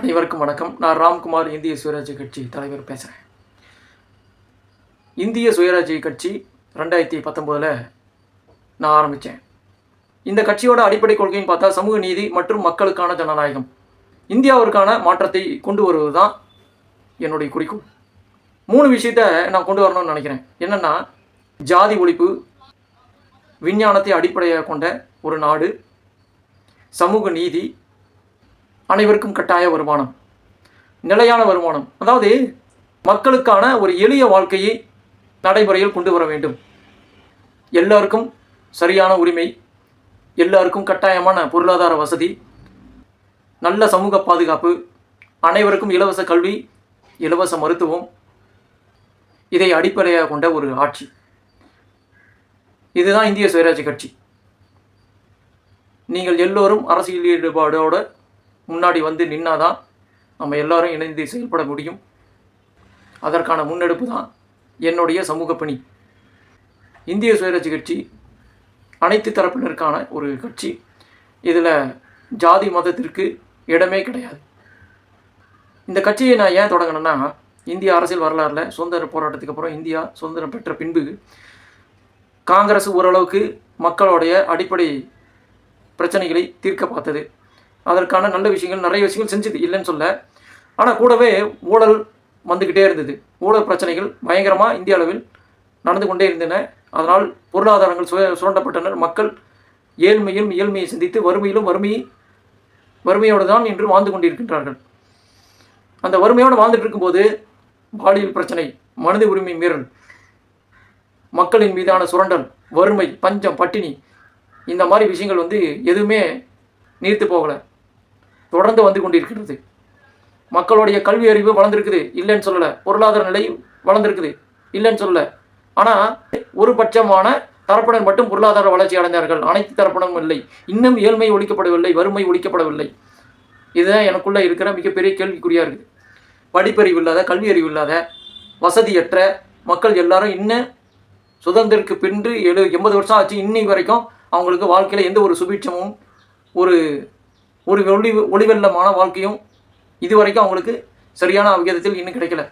அனைவருக்கும் வணக்கம். நான் ராம்குமார், இந்திய சுயராஜ்ய கட்சி தலைவர் பேசுகிறேன். இந்திய சுயராஜ்ய கட்சி 2019 நான் ஆரம்பித்தேன். இந்த கட்சியோட அடிப்படை கொள்கைன்னு பார்த்தா சமூக நீதி மற்றும் மக்களுக்கான ஜனநாயகம், இந்தியாவிற்கான மாற்றத்தை கொண்டு வருவது தான் என்னுடைய குறிக்கோள். 3 விஷயத்தை நான் கொண்டு வரணும்னு நினைக்கிறேன். என்னென்னா, ஜாதி ஒழிப்பு, விஞ்ஞானத்தை அடிப்படையாக கொண்ட ஒரு நாடு, சமூக நீதி, அனைவருக்கும் கட்டாய வருமானம், நிலையான வருமானம். அதாவது மக்களுக்கான ஒரு எளிய வாழ்க்கையை நடைமுறையில் கொண்டு வர வேண்டும். எல்லாருக்கும் சரியான உரிமை, எல்லாருக்கும் கட்டாயமான பொருளாதார வசதி, நல்ல சமூக பாதுகாப்பு, அனைவருக்கும் இலவச கல்வி, இலவச மருத்துவம், இதை அடிப்படையாக கொண்ட ஒரு ஆட்சி. இதுதான் இந்திய சுயராஜ்ய கட்சி. நீங்கள் எல்லோரும் அரசியல் ஈடுபாடோடு முன்னாடி வந்து நின்னாதான் நம்ம எல்லாரும் இணைந்து செயல்பட முடியும். அதற்கான முன்னெடுப்பு தான் என்னுடைய சமூக பணி. இந்திய சுயராஜ்ய கட்சி அனைத்து தரப்பினருக்கான ஒரு கட்சி. இதில் ஜாதி மதத்திற்கு இடமே கிடையாது. இந்த கட்சியை நான் ஏன் தொடங்கினேன்னா, இந்திய அரசியல் வரலாறில் சுதந்திர போராட்டத்துக்கு அப்புறம் இந்தியா சுதந்திரம் பெற்ற பின்பு காங்கிரஸ் ஓரளவுக்கு மக்களுடைய அடிப்படை பிரச்சனைகளை தீர்க்க பார்த்தது. அதற்கான நல்ல விஷயங்கள், நிறைய விஷயங்கள் செஞ்சுது, இல்லைன்னு சொல்ல. ஆனால் கூடவே ஊழல் வந்துக்கிட்டே இருந்தது. ஊழல் பிரச்சனைகள் பயங்கரமாக இந்திய அளவில் நடந்து கொண்டே இருந்தன. அதனால் பொருளாதாரங்கள் சுரண்டப்பட்டனர். மக்கள் ஏழ்மையை சிந்தித்து வறுமையோடு தான் இன்று வாழ்ந்து கொண்டிருக்கின்றார்கள். அந்த வறுமையோடு வாழ்ந்துட்டு இருக்கும்போது பாலியல் பிரச்சனை, மனித உரிமை மீறல், மக்களின் மீதான சுரண்டல், வறுமை, பஞ்சம், பட்டினி, இந்த மாதிரி விஷயங்கள் எதுவுமே நீர்த்து போகலை, தொடர்ந்து வந்து கொண்டிருக்கிறது. மக்களுடைய கல்வி அறிவு வளர்ந்துருக்குது, இல்லைன்னு சொல்லலை. பொருளாதார நிலை வளர்ந்துருக்குது, இல்லைன்னு சொல்லலை. ஆனால் ஒரு பட்சமான தரப்பினர் மட்டும் பொருளாதார வளர்ச்சி அடைந்தார்கள். அனைத்து தரப்பினரும் இல்லை. இன்னும் ஏழ்மை ஒழிக்கப்படவில்லை, வறுமை ஒழிக்கப்படவில்லை. இதுதான் எனக்குள்ளே இருக்கிற மிகப்பெரிய கேள்விக்குறியாக இருக்குது. படிப்பறிவு இல்லாத, கல்வி அறிவு இல்லாத, வசதியற்ற மக்கள் எல்லாரும் இன்னும் சுதந்திரத்துக்கு பின்பு 80 வருஷம் ஆச்சு, இன்னைக்கு வரைக்கும் அவங்களுக்கு வாழ்க்கையில் எந்த ஒரு சுபீட்சமும் ஒரு ஒளிவெள்ளமான வாழ்க்கையும் இதுவரைக்கும் அவங்களுக்கு சரியான விகிதத்தில் இன்னும் கிடைக்கல.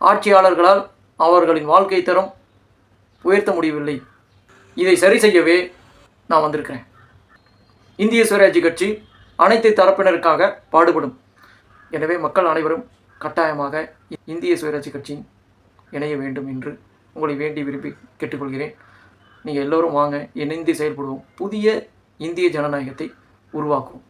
ஆட்சியாளர்களால் அவர்களின் வாழ்க்கை தரம் உயர்த்த முடியவில்லை. இதை சரி செய்யவே நான் வந்திருக்கிறேன். இந்திய சுயராஜ்ய கட்சி அனைத்து தரப்பினருக்காக பாடுபடும். எனவே மக்கள் அனைவரும் கட்டாயமாக இந்திய சுயராஜ்ய கட்சியின் இணைய வேண்டும் என்று உங்களை வேண்டி விரும்பி கேட்டுக்கொள்கிறேன். நீங்கள் எல்லோரும் வாங்க, இணைந்து செயல்படுவோம். புதிய இந்திய ஜனநாயகத்தை உருவாக்குவோம்.